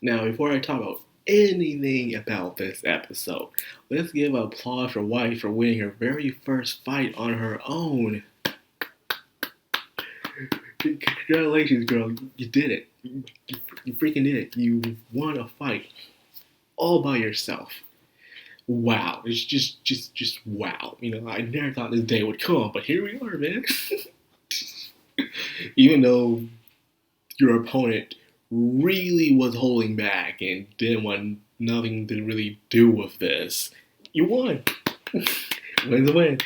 Now, before I talk about anything about this episode, let's give applause for White for winning her very first fight on her own. Congratulations, girl. You did it. You freaking did it. You won a fight all by yourself. Wow. It's just wow. I never thought this day would come, but here we are, man. Even though your opponent really was holding back and didn't want nothing to really do with this, you won. Win's a win.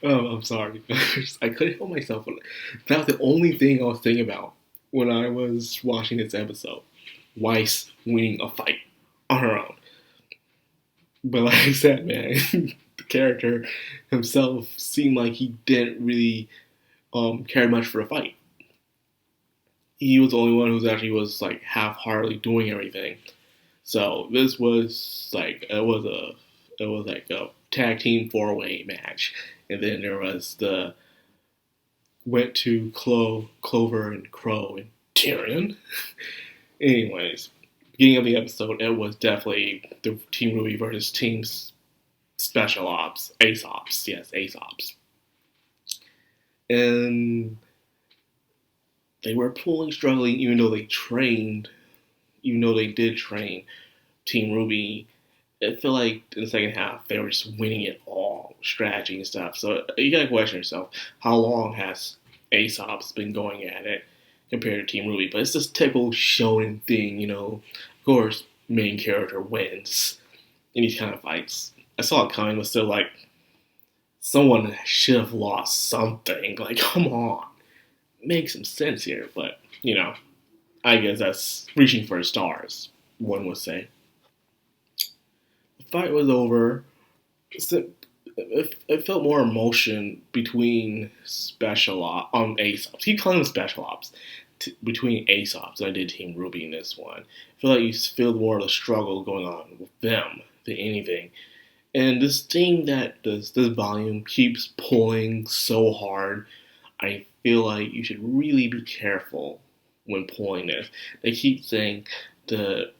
Oh, I'm sorry. I couldn't help myself. That was the only thing I was thinking about when I was watching this episode. Weiss winning a fight on her own. But like I said, man, the character himself seemed like he didn't really care much for a fight. He was the only one who actually was like half-heartedly doing everything. So this was like it was like a tag team 4-way match, and then there was the went to Clover and Crow and Tyrion. Anyways, beginning of the episode, it was definitely the Team RWBY versus Team Special Ops, Ace Ops. Yes, Ace Ops. And they were struggling, even though they did train Team RWBY. I feel like in the second half, they were just winning it all, strategy and stuff. So you gotta question yourself, how long has Ace Ops been going at it compared to Team RWBY? But it's this typical shonen thing, Of course, main character wins in these kind of fights. I saw it coming, but still, like, someone should have lost something. Like, come on. Make some sense here. But, I guess that's reaching for the stars, one would say. The fight was over. It felt more emotion between Ace Ops. Keep calling them Special Ops. Between Ace Ops than I did Team RWBY in this one. I feel like you feel more of the struggle going on with them than anything. And this thing that this volume keeps pulling so hard, I feel like you should really be careful when pulling this. They keep saying to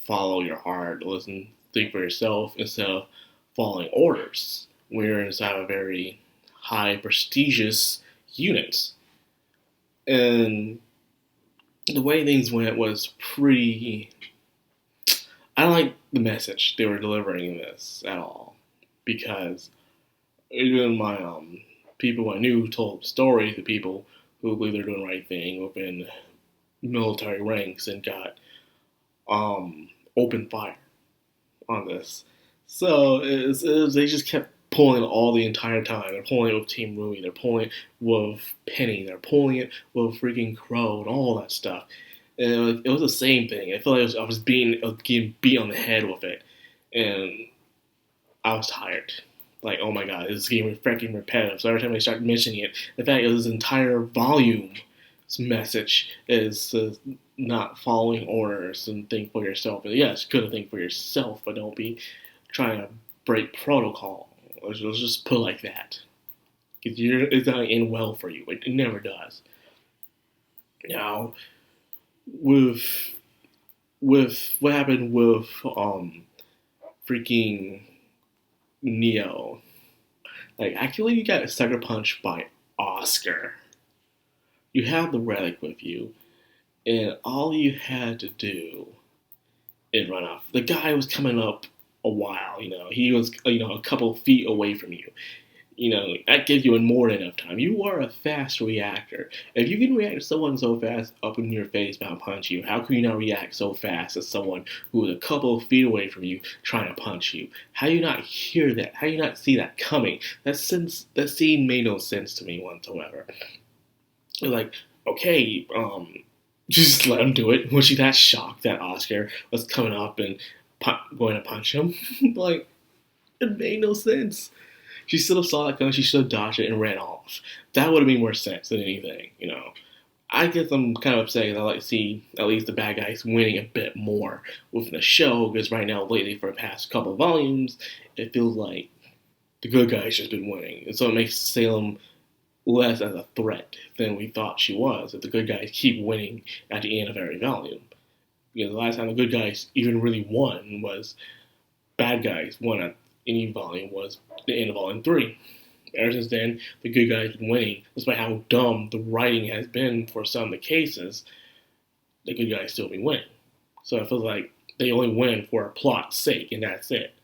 follow your heart, listen, think for yourself instead of following orders. We're inside a very high prestigious unit. And the way things went was pretty. I don't like the message they were delivering in this at all, because even my people I knew told stories to people who believe they're doing the right thing within military ranks and got open fire on this. So they just kept pulling it all the entire time. They're pulling it with Team RWBY. They're pulling it with Penny. They're pulling it with freaking Crow and all that stuff. And it was the same thing. I feel like I was getting beat on the head with it, and I was tired. Like, oh my god, it's getting freaking repetitive. So every time I start mentioning it, the fact is this entire volume's message is not following orders and think for yourself. And yes, good to think for yourself, but don't be trying to break protocol. Let's just put it like that. It's not going to end well for you. It never does. Now, with what happened with freaking Neo, like, actually you got sucker punched by Oscar. You have the relic with you, and all you had to do is run off. The guy was coming up a while, he was, a couple of feet away from you. That gives you more than enough time. You are a fast reactor. If you can react to someone so fast up in your face about punching you, how can you not react so fast as someone who is a couple of feet away from you trying to punch you? How do you not hear that? How do you not see that coming? That scene made no sense to me whatsoever. Like, okay, just let him do it. Was she that shocked that Oscar was coming up and going to punch him? Like, it made no sense. She should have saw that coming. She should have dodged it and ran off. That would have made more sense than anything, I guess I'm kind of upset because I like to see at least the bad guys winning a bit more within the show, because right now, lately, for the past couple of volumes, it feels like the good guys just been winning. And so it makes Salem less as a threat than we thought she was if the good guys keep winning at the end of every volume. Because the last time the good guys even really won was bad guys won at any volume was the end of volume 3. Ever since then, the good guys have been winning, despite how dumb the writing has been for some of the cases. The good guys still be winning. So it feels like they only win for a plot's sake, and that's it.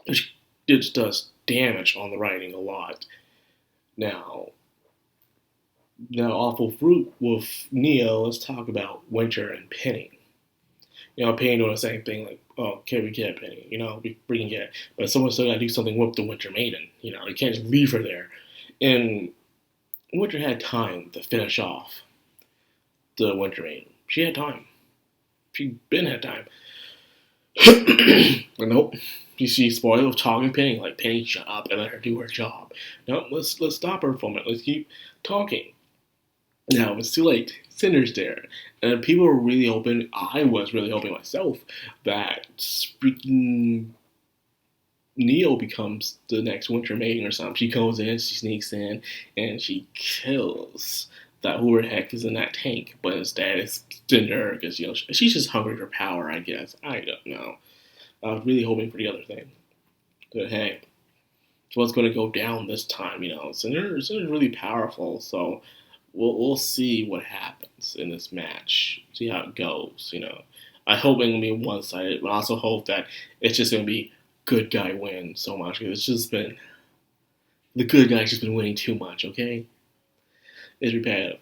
Which just does damage on the writing a lot. Now, Awful Fruit with Neo, let's talk about Winter and Penny. Penny doing the same thing, like, oh, okay, we get Penny, we can get it. But someone still got to do something with the Winter Maiden. You can't just leave her there. And Winter had time to finish off the Winter Maiden. She had time. She'd been had time. But nope. She spoiled with talking Penny, like, Penny, shut up and let her do her job. No, let's stop her from it. Let's keep talking. Now, it's too late. Cinder's there. And people were really hoping, I was really hoping myself, that freaking Neo becomes the next Winter Maiden or something. She goes in, she sneaks in, and she kills that whoever the heck is in that tank. But instead, it's Cinder, because, she's just hungry for power, I guess. I don't know. I was really hoping for the other thing. But hey, what's going to go down this time, Cinder's really powerful, so we'll see what happens in this match. See how it goes, I hope it's going to be one-sided, but I also hope that it's just going to be good guy win so much, because it's just been, the good guy's just been winning too much, okay? It's repetitive.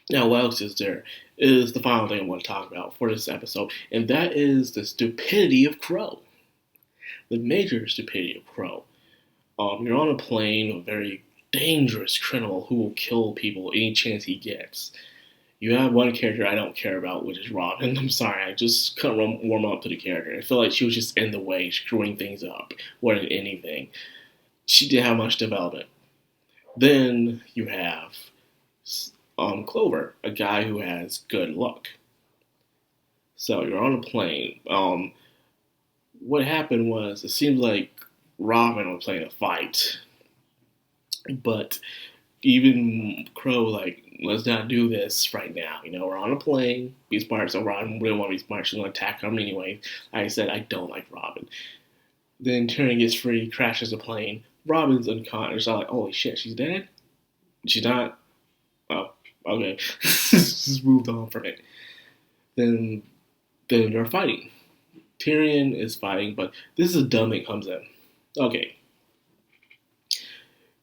Now, what else is there? Is the final thing I want to talk about for this episode, and that is the stupidity of Crow. The major stupidity of Crow. You're on a plane with a very dangerous criminal who will kill people any chance he gets. You have one character I don't care about, which is Robin. I'm sorry, I just couldn't warm up to the character. I feel like she was just in the way, screwing things up more than anything. She didn't have much development. Then you have Clover, a guy who has good luck. So you're on a plane. What happened was, it seems like Robin was playing a fight, but even Crow, like, let's not do this right now. We're on a plane. Be smart. So Robin really want to be smart. She's going to attack him anyway. Like I said, I don't like Robin. Then Tyrion gets free, crashes the plane. Robin's unconscious. I'm like, holy shit, she's dead? She's not? Oh, okay. Just moved on from it. Then they're fighting. Tyrion is fighting, but this is a dumb that comes in. Okay.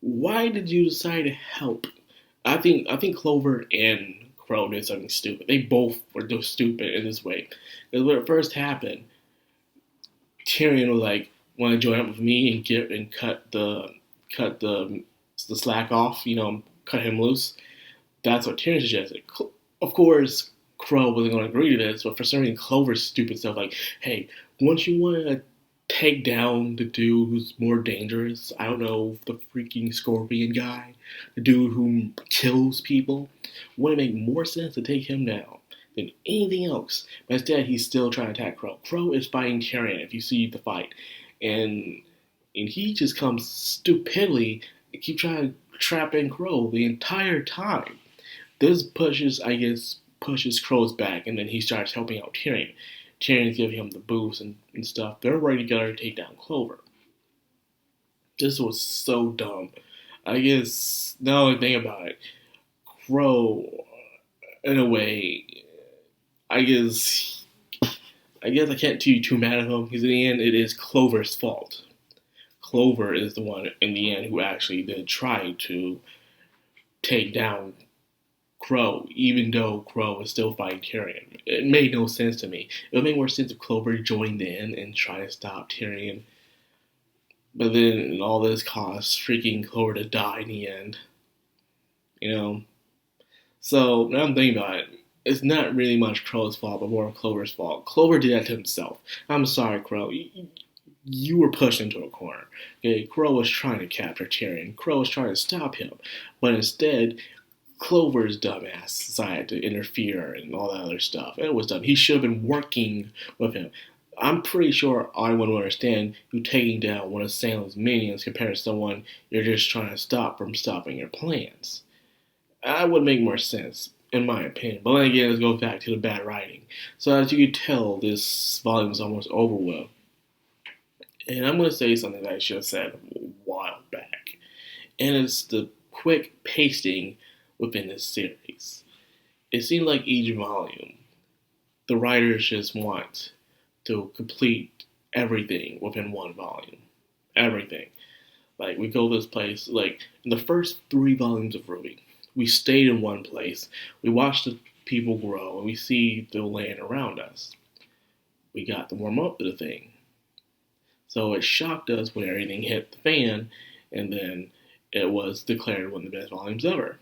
Why did you decide to help? I think Clover and Crow did something stupid. They both were just stupid in this way. Because when it first happened, Tyrion was like, want to join up with me and cut the slack off, cut him loose. That's what Tyrion suggested. Of course, Crow wasn't going to agree to this, but for some reason, Clover's stupid stuff like, hey, once you want to take down the dude who's more dangerous, I don't know, the freaking scorpion guy, the dude who kills people, wouldn't it make more sense to take him down than anything else? But instead, he's still trying to attack Crow. Crow is fighting Tyrion, if you see the fight. And he just comes stupidly and keep trying to trap in Crow the entire time. This pushes Crow's back, and then he starts helping out Tyrion. Tyrion's giving him the boost and stuff. They're ready together to take down Clover. This was so dumb. I guess, now that I think about it, Crow, in a way, I guess I can't be too mad at him, because in the end, it is Clover's fault. Clover is the one, in the end, who actually did try to take down Crow, even though Crow was still fighting Tyrion. It made no sense to me. It would make more sense if Clover joined in and tried to stop Tyrion. But then all this caused freaking Clover to die in the end. So now I'm thinking about it. It's not really much Crow's fault, but more Clover's fault. Clover did that to himself. I'm sorry, Crow. You were pushed into a corner. Okay, Crow was trying to capture Tyrion. Crow was trying to stop him. But instead, Clover's dumbass decided to interfere and all that other stuff. It was dumb. He should have been working with him. I'm pretty sure I wouldn't understand you taking down one of Salem's minions compared to someone you're just trying to stop from stopping your plans. That would make more sense, in my opinion. But then again, let's go back to the bad writing. So as you can tell, this volume is almost over with. And I'm going to say something that I should have said a while back. And it's the quick pasting within this series. It seems like each volume, the writers just want to complete everything within one volume. Everything. Like, we go this place, like, in the first 3 volumes of RWBY, we stayed in one place, we watched the people grow, and we see the land around us. We got to warm up to the thing. So it shocked us when everything hit the fan, and then it was declared one of the best volumes ever.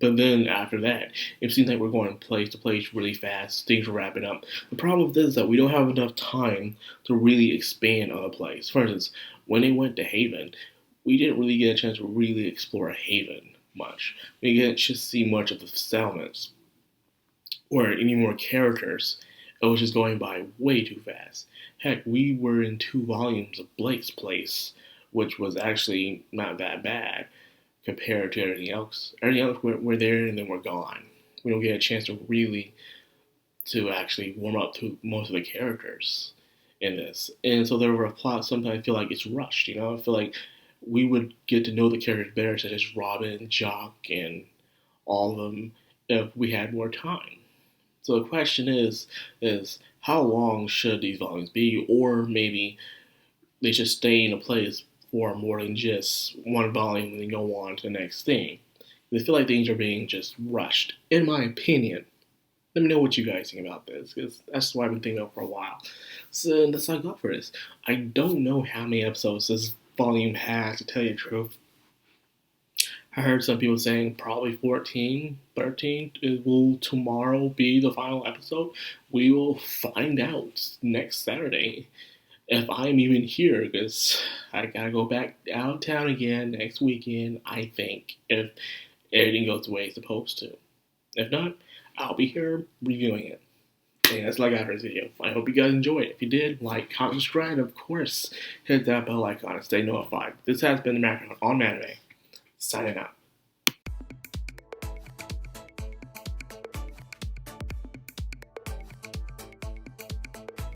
But then after that, it seems like we're going place to place really fast. Things are wrapping up. The problem with this is that we don't have enough time to really expand on a place. For instance, when they went to Haven, we didn't really get a chance to really explore Haven much. We didn't just see much of the settlements or any more characters. It was just going by way too fast. Heck, we were in 2 volumes of Blake's place, which was actually not that bad compared to everything else. Everything else, we're there and then we're gone. We don't get a chance to actually warm up to most of the characters in this. And so there were plots sometimes I feel like it's rushed, you know? I feel like we would get to know the characters better, such as Robin, Jock, and all of them, if we had more time. So the question is how long should these volumes be? Or maybe they should stay in a place for more than just one volume and then go on to the next thing. I feel like things are being just rushed, in my opinion. Let me know what you guys think about this, because that's what I've been thinking about for a while. So that's all I got for this. I don't know how many episodes this volume has, to tell you the truth. I heard some people saying probably 14, 13 will tomorrow be the final episode. We will find out next Saturday if I'm even here, because I gotta go back out of town again next weekend, I think, if everything goes the way it's supposed to. If not, I'll be here reviewing it. And that's all I got for this video. I hope you guys enjoyed it. If you did, like, comment, subscribe, of course, hit that bell icon and stay notified. This has been the Madcrownxox on Anime, signing out.